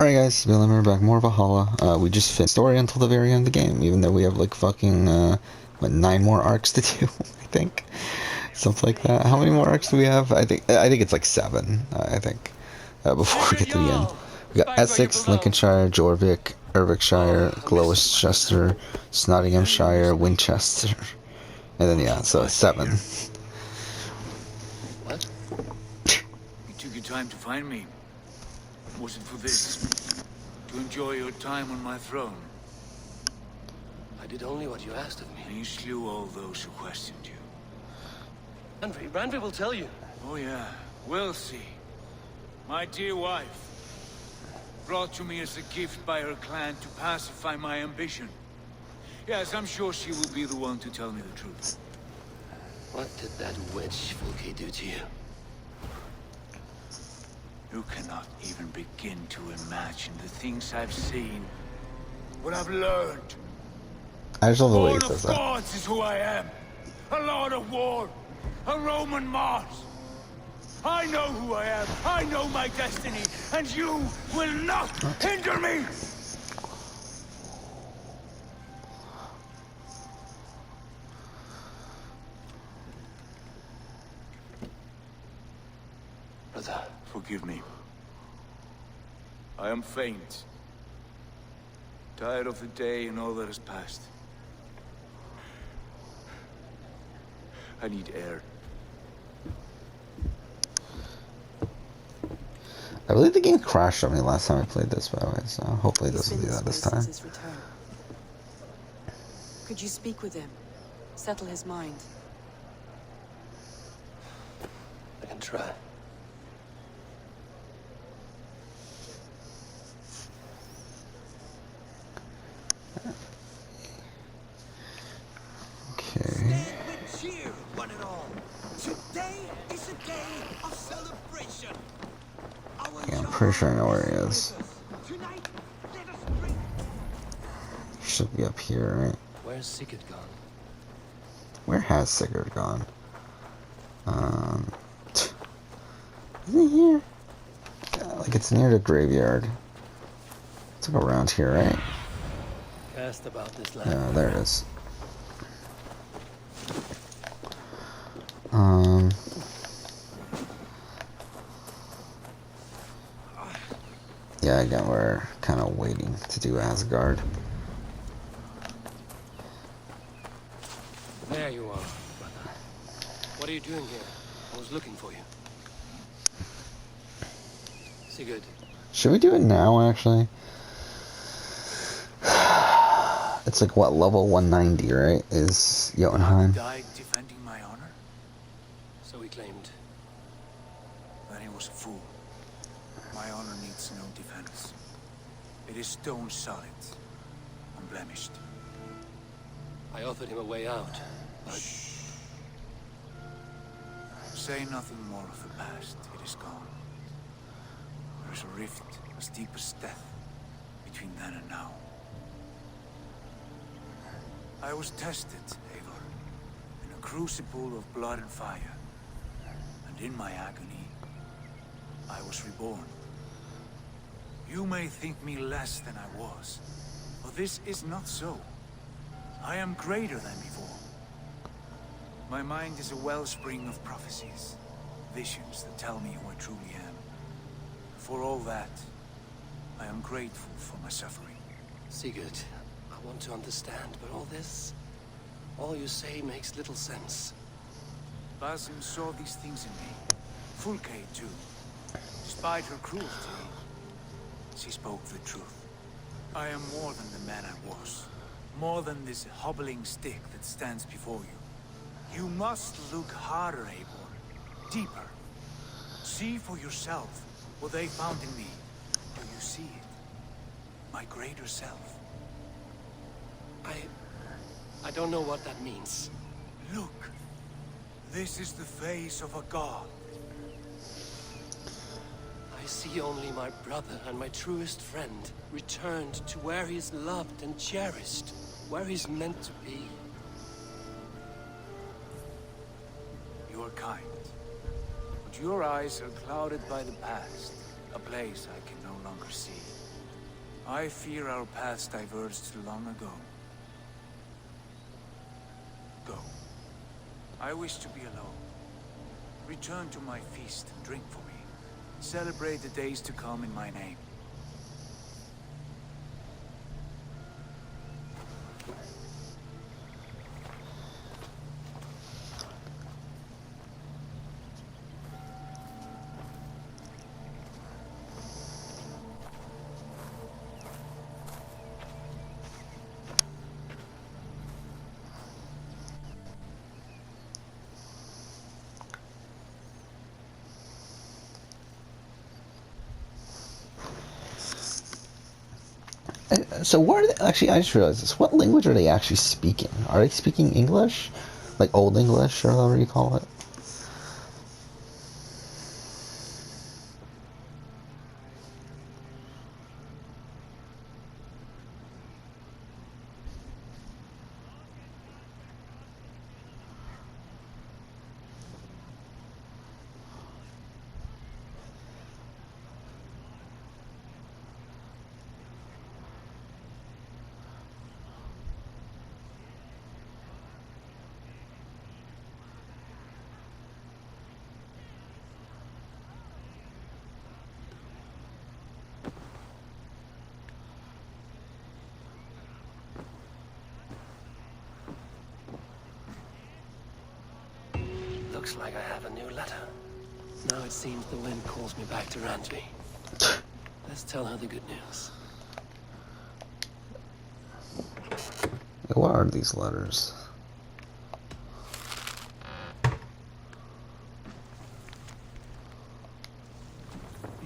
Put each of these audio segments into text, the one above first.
Alright guys, Bill and we're back, more Valhalla. We just finished story until the very end of the game, even though we have like fucking, 9 more arcs to do, I think. Something like that. How many more arcs do we have? I think it's like 7, I think, before we get to the end. We got Essex, Lincolnshire, Jorvik, Erwickshire, Gloucestershire, Nottinghamshire, Winchester. And then, yeah, so 7. What? You took your time to find me. Was it for this? To enjoy your time on my throne? I did only what you asked of me. And you slew all those who questioned you. Randvi will tell you. Oh yeah, we'll see. My dear wife, brought to me as a gift by her clan to pacify my ambition. Yes, I'm sure she will be the one to tell me the truth. What did that witch Fulke do to you? You cannot even begin to imagine the things I've seen. What I've learned. I just love the way he Lord says of that. gods is who I am. A lord of war. A Roman Mars. I know who I am. I know my destiny. And you will not hinder me. Brother. Forgive me. I am faint. Tired of the day and all that has passed. I need air. I believe the game crashed on me last time I played this, by the way, so hopefully it doesn't do that this time. Could you speak with him? Settle his mind. I can try. Okay. Cheer, one and all. Today is a day of celebration. Yeah, I'm pretty sure I know where he is. Tonight, let us bring Should be up here, right? Where's Sigurd gone? Where has Sigurd gone? Isn't he here? Yeah, like it's near the graveyard. It's like around here, right? Cast about this land. Yeah, there it is. Yeah, again, we're kind of waiting to do Asgard. There you are, brother. What are you doing here? I was looking for you. Sigurd. Should we do it now, actually? It's like, what, level 190, right? Is Jotunheim? Died defending my honor? So he claimed. Then he was a fool. My honor needs no defense. It is stone solid, unblemished. I offered him a way out, but... Say nothing more of the past. It is gone. There is a rift as deep as death between then and now. I was tested, Eivor, in a crucible of blood and fire. And in my agony, I was reborn. You may think me less than I was, but this is not so. I am greater than before. My mind is a wellspring of prophecies, visions that tell me who I truly am. For all that, I am grateful for my suffering. Sigurd, I want to understand, but all you say makes little sense. Basim saw these things in me. Fulke, too. Despite her cruelty, she spoke the truth. I am more than the man I was. More than this hobbling stick that stands before you. You must look harder, Eivor. Deeper. See for yourself what they found in me. Do you see it? My greater self. I don't know what that means. Look. This is the face of a god. I see only my brother and my truest friend returned to where he is loved and cherished, where he's meant to be. You are kind. But your eyes are clouded by the past, a place I can no longer see. I fear our paths diverged long ago. Go. I wish to be alone. Return to my feast and drink for me. Celebrate the days to come in my name. So what are they, actually, I just realized this. What language are they actually speaking? Are they speaking English? Like Old English or however you call it? Looks like I have a new letter. Now it seems the wind calls me back to Randby. Let's tell her the good news. What are these letters?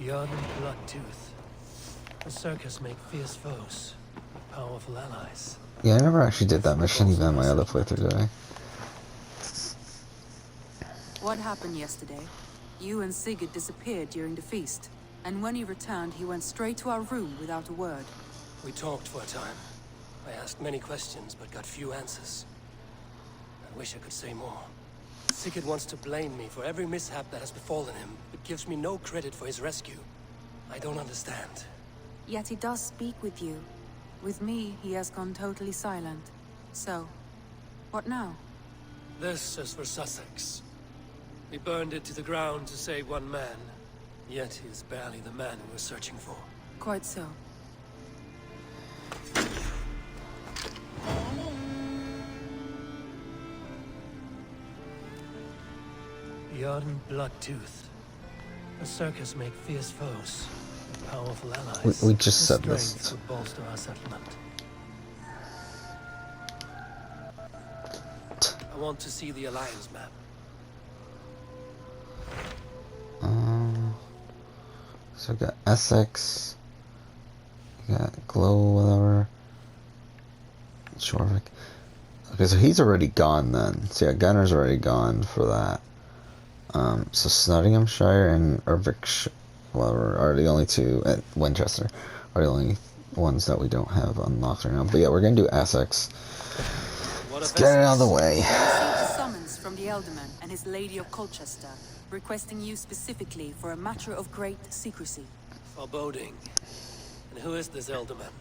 Yarden Bloodtooth. The circus make fierce foes, but powerful allies. Yeah, I never actually did that mission even in my other playthrough, did I? What happened yesterday? You and Sigurd disappeared during the feast, and when he returned, he went straight to our room without a word. We talked for a time. I asked many questions, but got few answers. I wish I could say more. Sigurd wants to blame me for every mishap that has befallen him, but gives me no credit for his rescue. I don't understand. Yet he does speak with you. With me, he has gone totally silent. So, what now? This is for Sussex. We burned it to the ground to save one man. Yet he is barely the man we were searching for. Quite so. Yarden Bloodtooth. The circus make fierce foes, powerful allies. We just His said strength this. would bolster our settlement. I want to see the Alliance map. So we got Essex, we got Glow, whatever, Jorvik. Okay, so he's already gone then. So yeah, Gunner's already gone for that. So Nottinghamshire and Irvikshire, whatever, are the only two, at Winchester, are the only ones that we don't have unlocked right now. But yeah, we're gonna do Essex. Let's get it out of the way. Received a summons from the Elderman and his Lady of Colchester, requesting you specifically for a matter of great secrecy. Foreboding. And who is this Elderman?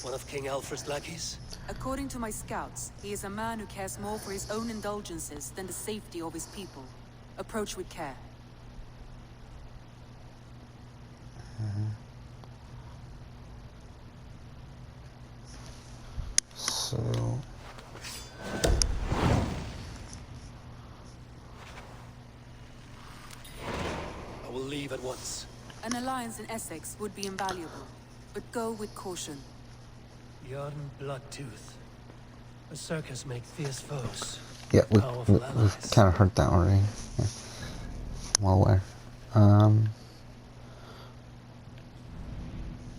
One of King Alfred's lackeys? According to my scouts, he is a man who cares more for his own indulgences than the safety of his people. Approach with care. So I will leave at once. An alliance in Essex would be invaluable, but go with caution. Yarden Bloodtooth. The circus make fierce foes. yeah, we've allies. kind of heard that already. Yeah. Well aware.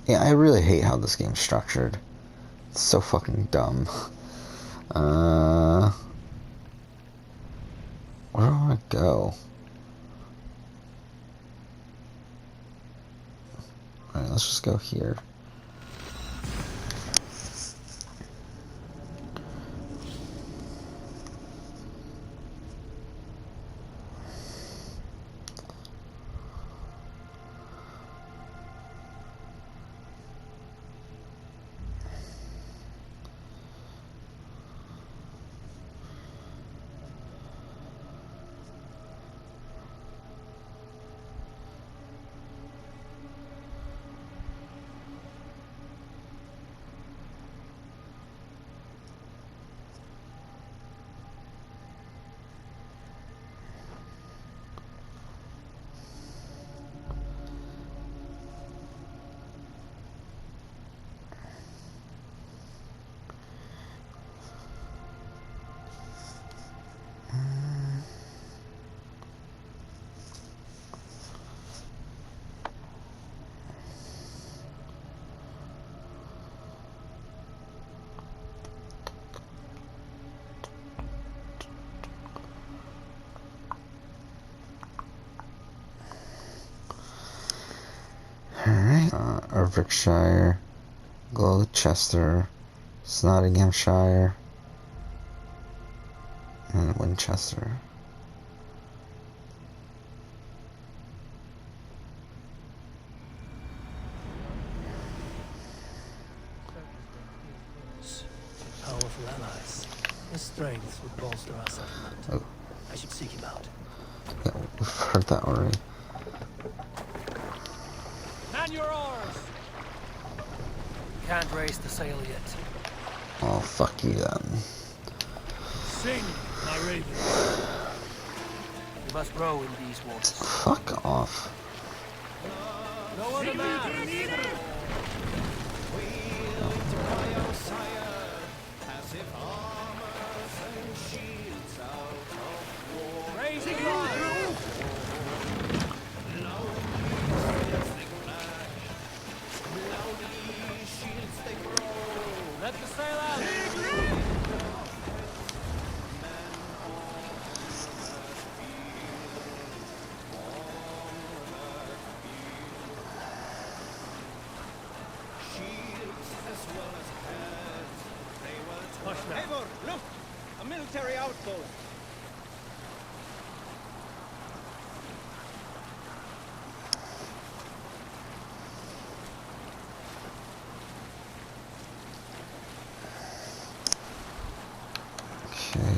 Yeah, I really hate how this game's structured. It's so fucking dumb. Where do I want to go? Alright, let's just go here. Warwickshire, Gloucester, Nottinghamshire, and Winchester. Powerful allies. His strength would bolster our settlement. Oh. I should seek him out. Yeah, we've heard that already. Man your oars! Can't raise the sail yet. Oh, fuck you then. Sing, my ravens. You must row in these waters. Fuck off. No other man. Raising line. Let the sail out. Push now. Eivor, look! A military outpost. Okay.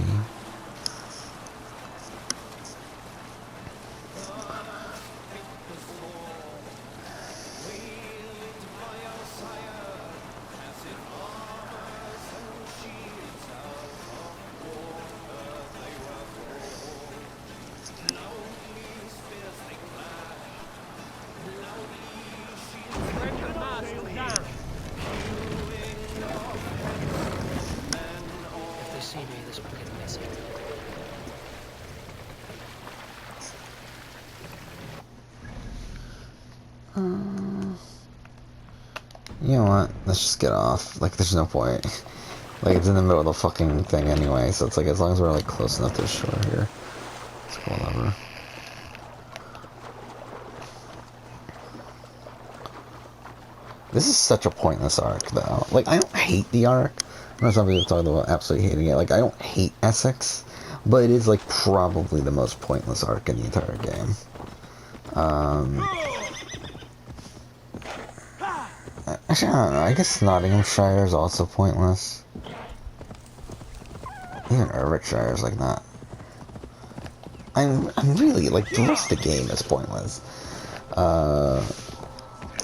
Bring the mast down. If they see me, this will get messy. You know what? Let's just get off. Like, there's no point. Like, it's in the middle of the fucking thing anyway, so it's like, as long as we're, like, close enough to the shore here. It's whatever. This is such a pointless arc, though. Like, I don't hate the arc. I know some people talk about absolutely hating it. Like, I don't hate Essex, but it is, like, probably the most pointless arc in the entire game. Actually, I don't know. I guess Nottinghamshire is also pointless. Even Warwickshire is like that. I'm really, like, the rest of the game is pointless.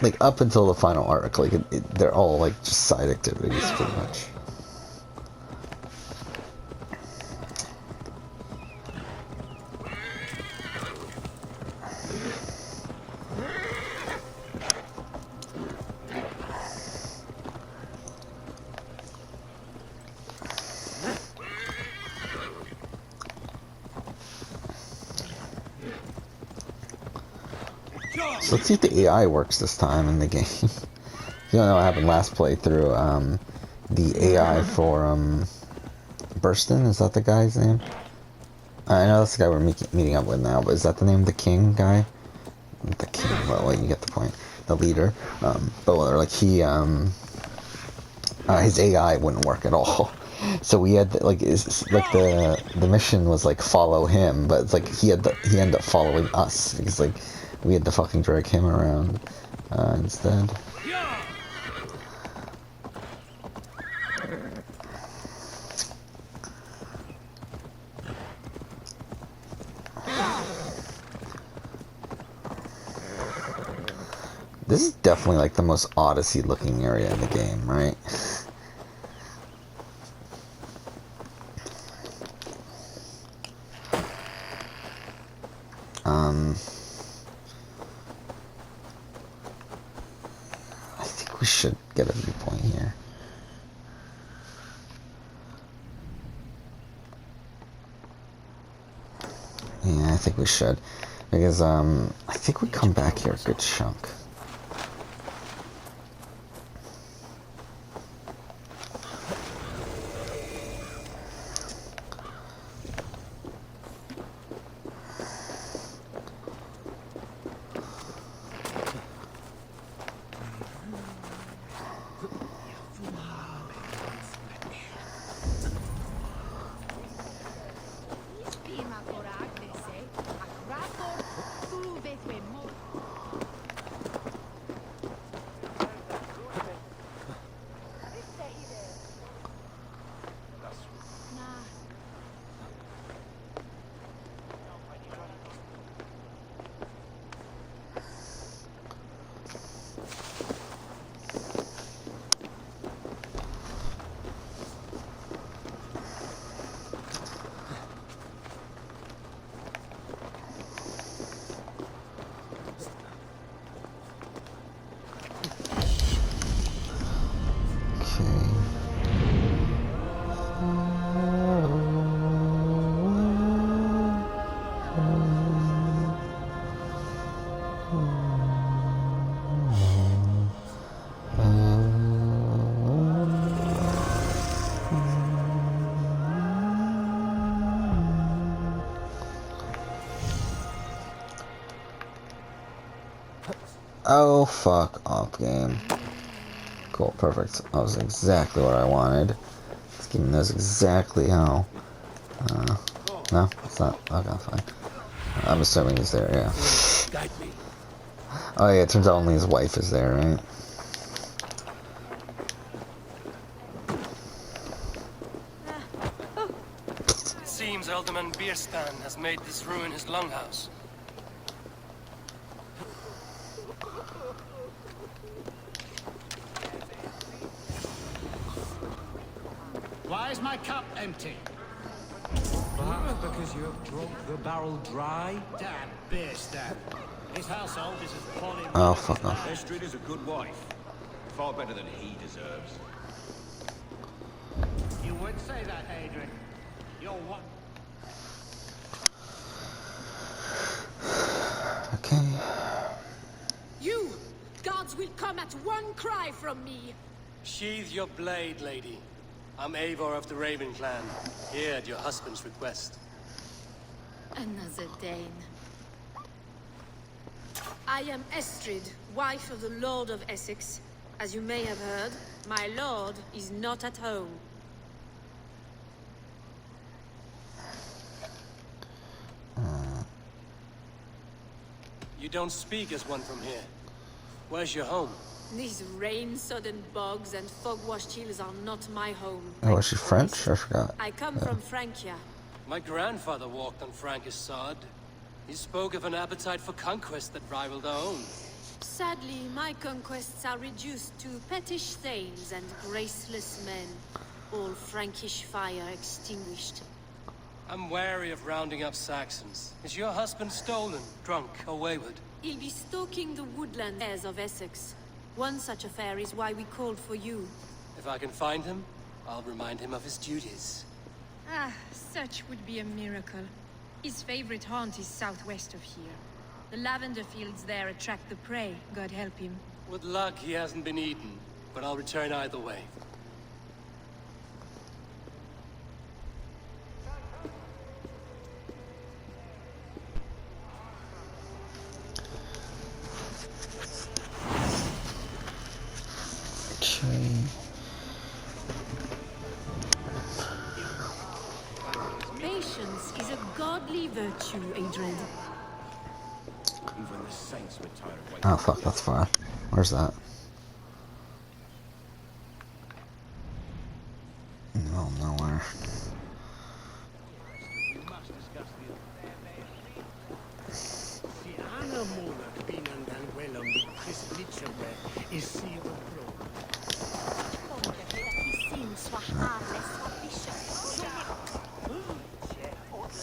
Like, up until the final arc, like, they're all, like, just side activities, pretty much. So let's see if the AI works this time in the game. You don't know what happened last playthrough. The AI for Burston, is that the guy's name? I know that's the guy we're meeting up with now, but is that the name of the king guy? The king, well, you get the point. The leader. But well, like his AI wouldn't work at all. So we had like the mission was like follow him, but it's like he ended up following us because like we had to fucking drag him around instead. This is definitely like the most Odyssey looking area in the game, right? I think we should get a viewpoint here. Yeah, I think we should. Because, I think we come back here a good chunk. Oh, fuck off, game. Cool, perfect. That was exactly what I wanted. This game knows exactly how. No, it's not. Okay, fine. I'm assuming he's there, yeah. Guide me. Oh yeah, it turns out only his wife is there, right? It seems Alderman Bierstan has made this ruin his longhouse. Why is my cup empty? Because you have drunk the barrel dry? Damn Beerstan. His household is as poorly Oh, fuck off. Estrid is a good wife. Far better than he deserves. You would say that, Adrian. You're what? Okay. You! Gods will come at one cry from me! Sheathe your blade, lady. I'm Eivor of the Raven clan, here at your husband's request. Another Dane. I am Estrid, wife of the Lord of Essex. As you may have heard, my lord is not at home. You don't speak as one from here. Where's your home? These rain-sodden bogs and fog-washed hills are not my home. Oh, is she French? I forgot. I come from Francia. My grandfather walked on Frankish sod. He spoke of an appetite for conquest that rivaled our own. Sadly, my conquests are reduced to pettish thanes and graceless men. All Frankish fire extinguished. I'm wary of rounding up Saxons. Is your husband stolen, drunk, or wayward? He'll be stalking the woodland airs of Essex. One such affair is why we called for you. If I can find him, I'll remind him of his duties. Ah, such would be a miracle. His favorite haunt is southwest of here. The lavender fields there attract the prey, God help him. With luck, he hasn't been eaten, but I'll return either way. Okay. Patience is a godly virtue, Adrian. Even the saints were tired of waiting. Oh, fuck, that's far. Where's that? No, nowhere.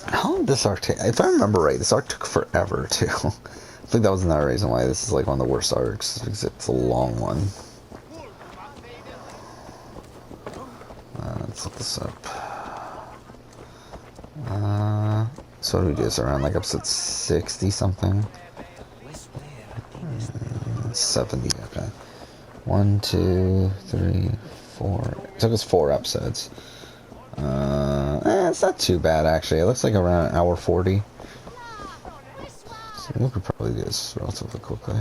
How long did this arc take? If I remember right, this arc took forever, too. I think that was another reason why this is like one of the worst arcs, because it's a long one. Let's look this up. So what do we do? It's around like episode 60 something? 70, okay. 1, 2, 3, 4. It took us 4 episodes. It's not too bad actually. It looks like around an hour 40. So we could probably do this relatively quickly.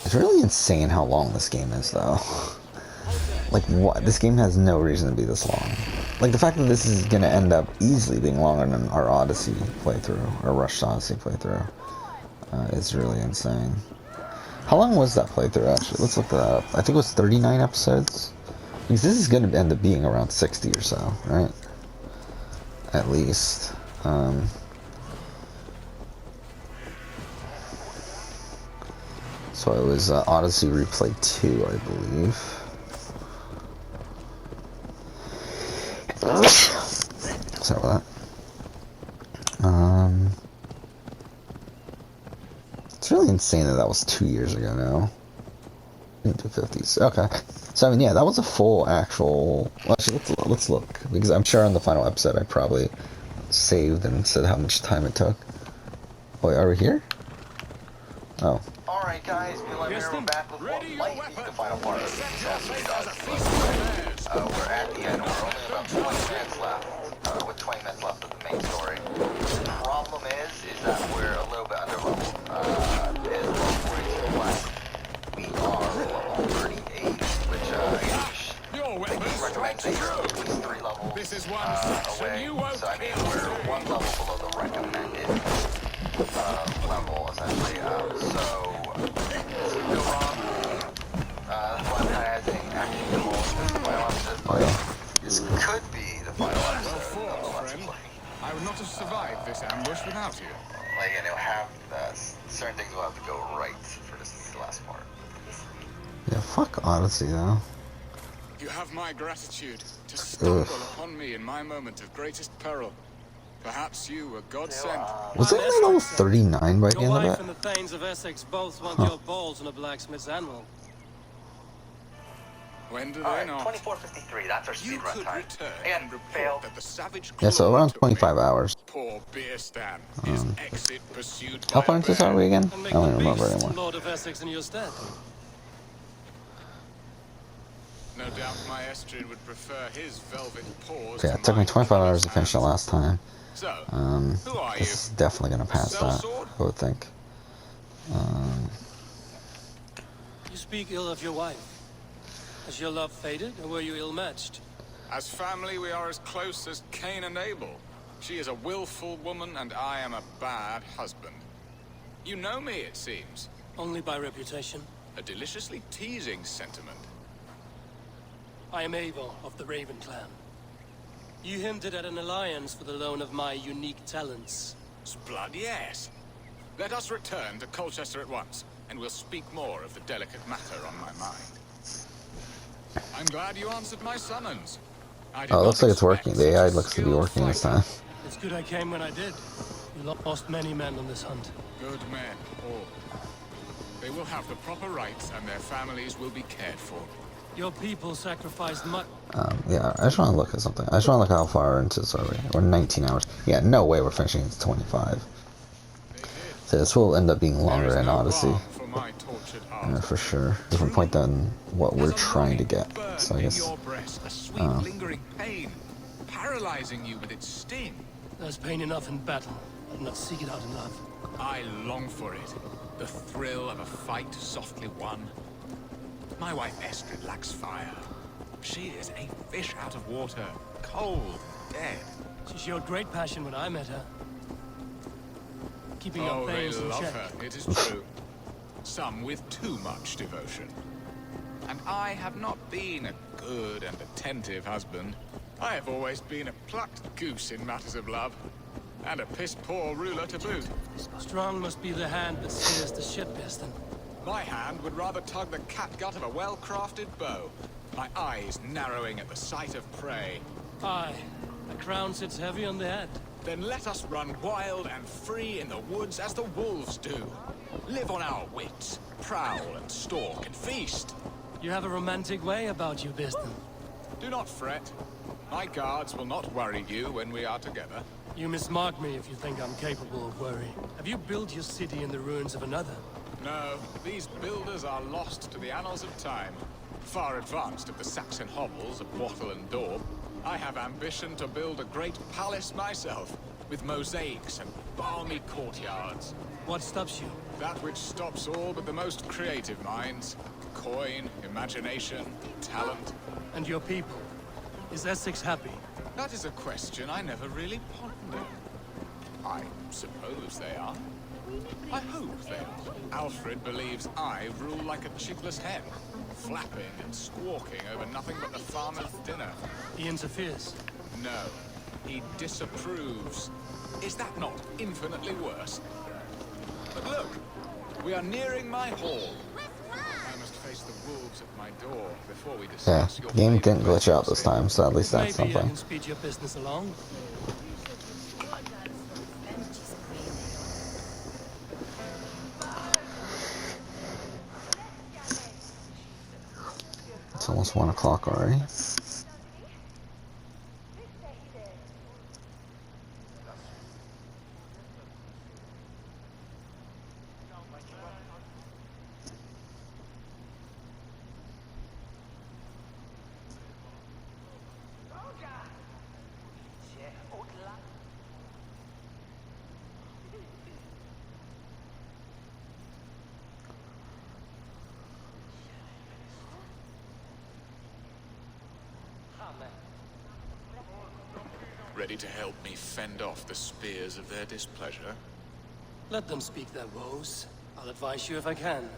It's really insane how long this game is, though. Like, what? This game has no reason to be this long. Like, the fact that this is going to end up easily being longer than our Odyssey playthrough, or Rush Odyssey playthrough, is really insane. How long was that playthrough, actually? Let's look that up. I think it was 39 episodes. Because this is going to end up being around 60 or so, right? At least. So it was Odyssey Replay 2, I believe. Sorry about that. It's really insane that that was 2 years ago now. Into 50s. Okay. So I mean, yeah, that was a full actual. Well, actually, let's look, because I'm sure on the final episode I probably saved and said how much time it took. Wait, are we here? Oh. Alright guys, we like we're back with what might be the final part of the we're at the end, we're only about 20 minutes left, with 20 minutes left of the main story. The problem is that we're a little bit under level. Is level 42 left. We are level 38, which recommends that you're at least 3 levels away. So I mean, we're 1 level below the recommended level, essentially. So, this could go wrong. That's why I'm kind of hesitating actually to hold this final episode. Oh, yeah. This could be the final episode of the Let's Play. I would not have survived this ambush without you. Like, and it'll have, certain things will have to go right for this to be the last part. Yeah, fuck Odyssey, though. You have my gratitude to stumble upon me in my moment of greatest peril. Perhaps you were God sent. Was it like level 39 by the end Your of wife it? and the Thanes of Essex both want your balls on a blacksmith's anvil. When do Alright, they not? 24:53, that's our You speedrun could time. return Again, and report failed. that the savage Yeah, so claw around took me. 25 hours. Poor beer stand. His exit pursued How by far a into this bear. are we again? I And make don't the even remember beast anymore. Lord of Essex in your stead. No doubt my Estrid would prefer his velvet paws. Yeah, to it took me mine 25 hours to hands. finish it last time. So, who are you? This is definitely gonna pass that, Sellsword? I would think. You speak ill of your wife. Has your love faded, or were you ill-matched? As family, we are as close as Cain and Abel. She is a willful woman, and I am a bad husband. You know me, it seems. Only by reputation. A deliciously teasing sentiment. I am Eivor of the Raven Clan. You hinted at an alliance for the loan of my unique talents. Blood, yes. Let us return to Colchester at once, and we'll speak more of the delicate matter on my mind. I'm glad you answered my summons. Oh, it looks like it's working. The AI looks to be working this time. It's good I came when I did. You lost many men on this hunt. Good men, all. They will have the proper rights, and their families will be cared for. Your people sacrificed much. Yeah, I just want to look at something. I just want to look how far into this are we. We're 19 hours. Yeah, no way we're finishing at 25. So this will end up being longer than Odyssey. For my tortured heart. For sure. Different point than what we're trying to get. So I guess. Your breast, a sweet lingering pain, paralyzing you with its sting. There's pain enough in battle, but not seek it out in love. I long for it. The thrill of a fight softly won. My wife Estrid lacks fire. She is a fish out of water, cold, dead. She showed great passion when I met her. Keeping your They things in love check. her, it is true. Some with too much devotion. And I have not been a good and attentive husband. I have always been a plucked goose in matters of love. And a piss-poor ruler to boot. Strong must be the hand that steers the ship, Beston. My hand would rather tug the catgut of a well-crafted bow. My eyes narrowing at the sight of prey. Aye, the crown sits heavy on the head. Then let us run wild and free in the woods as the wolves do. Live on our wits, prowl and stalk and feast. You have a romantic way about you, Beston. Do not fret. My guards will not worry you when we are together. You mismark me if you think I'm capable of worry. Have you built your city in the ruins of another? No, these builders are lost to the annals of time. Far advanced of the Saxon hovels of Wattle and Daub, I have ambition to build a great palace myself, with mosaics and balmy courtyards. What stops you? That which stops all but the most creative minds. Coin, imagination, talent. And your people? Is Essex happy? That is a question I never really pondered. I suppose they are. I hope they are. Alfred believes I rule like a chickless hen, flapping and squawking over nothing but the farmer's dinner. He interferes. No, he disapproves. Is that not infinitely worse? But look, we are nearing my hall. I must face the wolves at my door before we Yeah, discuss your the game didn't favorite glitch out this time, so at least that's Maybe I something. can speed your business along. It's almost 1 o'clock already. Ready to help me fend off the spears of their displeasure? Let them speak their woes. I'll advise you if I can.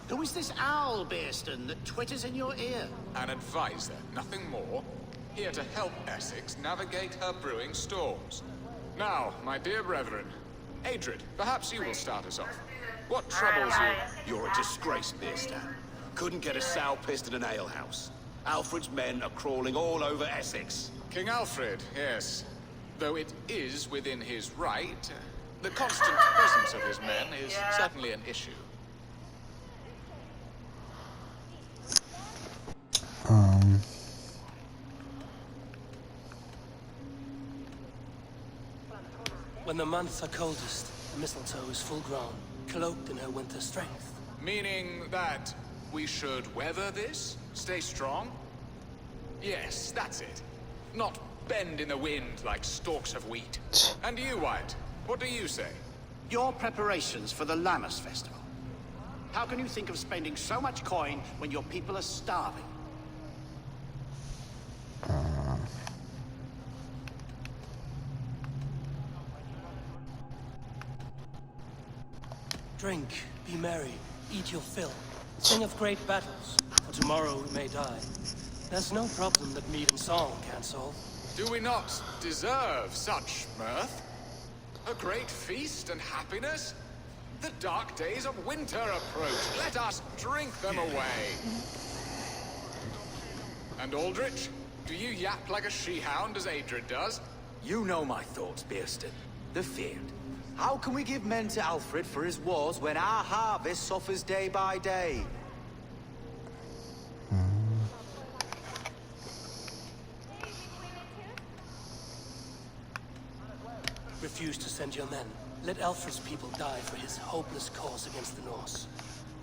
Who is this owl, Bearston, that twitters in your ear? An advisor, nothing more. Here to help Essex navigate her brewing storms. Now, my dear brethren, Adrid, perhaps you will start us off. What troubles you? You're a disgrace, Bearston. Couldn't get a sow pissed in an alehouse. Alfred's men are crawling all over Essex. King Alfred, yes. Though it is within his right, the constant presence of his men is certainly an issue. When the months are coldest, the mistletoe is full grown, cloaked in her winter strength. Meaning that we should weather this? Stay strong? Yes, that's it. Not bend in the wind like stalks of wheat. And you, Wyatt, what do you say? Your preparations for the Lammas festival. How can you think of spending so much coin when your people are starving? Drink, be merry, eat your fill. Sing of great battles, for tomorrow we may die. There's no problem that meat and song can't solve. Do we not deserve such mirth? A great feast and happiness? The dark days of winter approach. Let us drink them away. And Aldrich, do you yap like a she-hound as Adrid does? You know my thoughts, Bearston. The feared. How can we give men to Alfred for his wars when our harvest suffers day by day? Refuse to send your men. Let Alfred's people die for his hopeless cause against the Norse.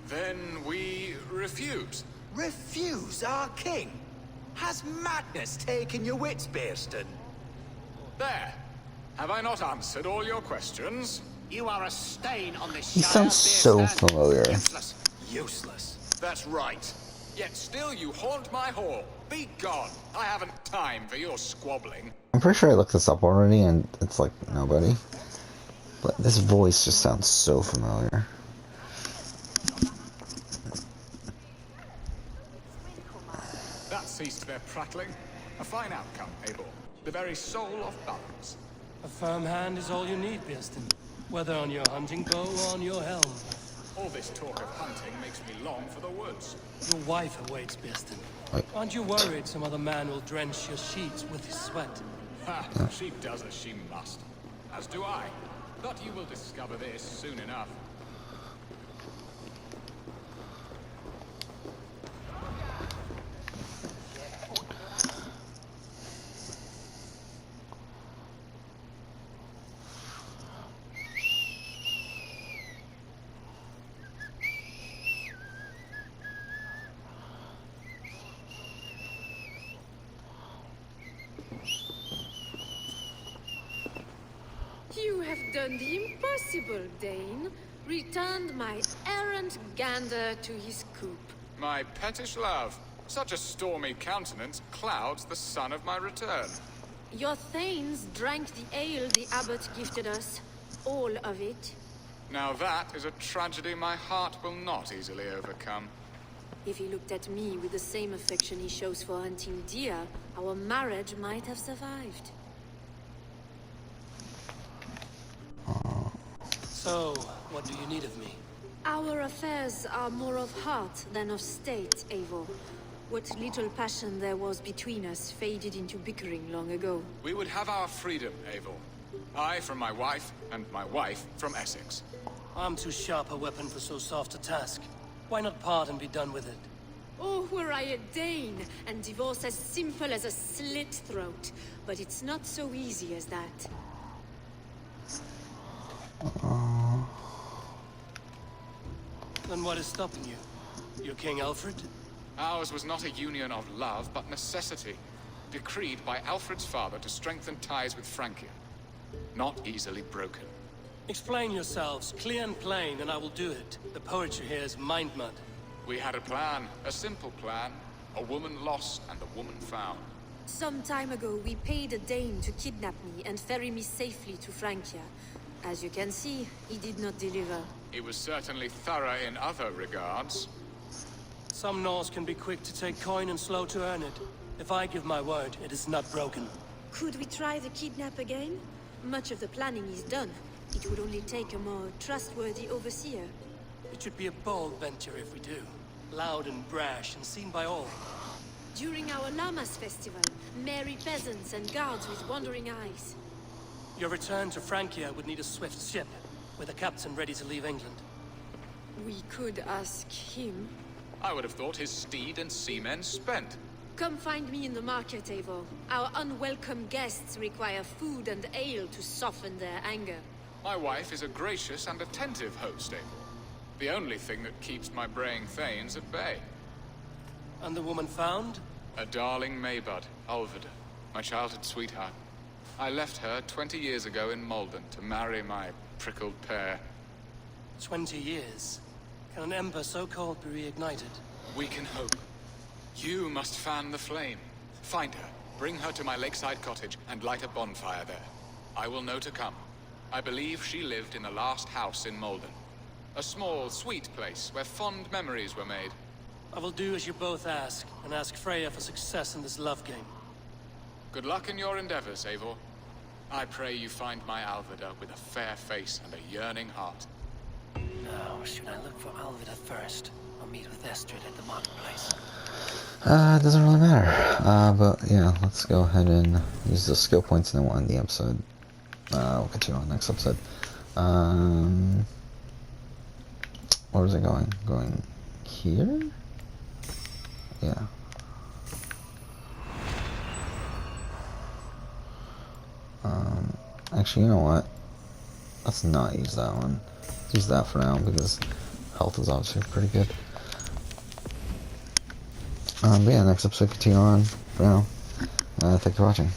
Then we refuse. Refuse our king? Has madness taken your wits, Bearston? There. Have I not answered all your questions? You are a stain on this He shire, sounds so Bearston. familiar. Useless. Useless. That's right. Yet still you haunt my hall. Be gone. I haven't time for your squabbling. I'm pretty sure I looked this up already, and it's like nobody. But this voice just sounds so familiar. That ceased their prattling. A fine outcome, Abel. The very soul of balance. A firm hand is all you need, Bearston. Whether on your hunting bow or on your helm. All this talk of hunting makes me long for the woods. Your wife awaits, Bearston. Aren't you worried some other man will drench your sheets with his sweat? Ha! She does as she must. As do I. But you will discover this soon enough. You have done the impossible, Dane. Returned my errant gander to his coop. My pettish love. Such a stormy countenance clouds the sun of my return. Your thanes drank the ale the abbot gifted us. All of it. Now that is a tragedy my heart will not easily overcome. If he looked at me with the same affection he shows for hunting deer, our marriage might have survived. So, what do you need of me? Our affairs are more of heart than of state, Eivor. What little passion there was between us faded into bickering long ago. We would have our freedom, Abel. I from my wife, and my wife from Essex. I'm too sharp a weapon for so soft a task. Why not part and be done with it? Oh, were I a Dane, and divorce as simple as a slit throat. But it's not so easy as that. Then what is stopping you? Your King Alfred? Ours was not a union of love, but necessity. Decreed by Alfred's father to strengthen ties with Francia. Not easily broken. Explain yourselves, clear and plain, and I will do it. The poetry here is mind mud. We had a plan, a simple plan. A woman lost and a woman found. Some time ago, we paid a Dane to kidnap me and ferry me safely to Francia. As you can see, he did not deliver. He was certainly thorough in other regards. Some Norse can be quick to take coin and slow to earn it. If I give my word, it is not broken. Could we try the kidnap again? Much of the planning is done. It would only take a more trustworthy overseer. It should be a bold venture if we do. Loud and brash and seen by all. During our Llamas festival, merry peasants and guards with wandering eyes. Your return to Francia would need a swift ship, with a captain ready to leave England. We could ask him. I would have thought his steed and seamen spent. Come find me in the market, Eivor. Our unwelcome guests require food and ale to soften their anger. My wife is a gracious and attentive host, Abel. The only thing that keeps my braying thanes at bay. And the woman found? A darling Maybud, Alvida, my childhood sweetheart. I left her 20 years ago in Malden to marry my prickled pear. 20 years. Can an ember so cold be reignited? We can hope. You must fan the flame. Find her, bring her to my lakeside cottage, and light a bonfire there. I will know to come. I believe she lived in the last house in Malden. A small, sweet place where fond memories were made. I will do as you both ask, and ask Freya for success in this love game. Good luck in your endeavors, Eivor. I pray you find my Alvida with a fair face and a yearning heart. Now, should I look for Alvida first, or meet with Estrid at the marketplace? It doesn't really matter. But yeah, let's go ahead and use the skill points and then we'll end the episode. We'll continue on next episode. Where was I going? Going here? Yeah. Actually, you know what? Let's not use that one. Let's use that for now because health is obviously pretty good. But yeah, next episode continue on for now. Thank you for watching.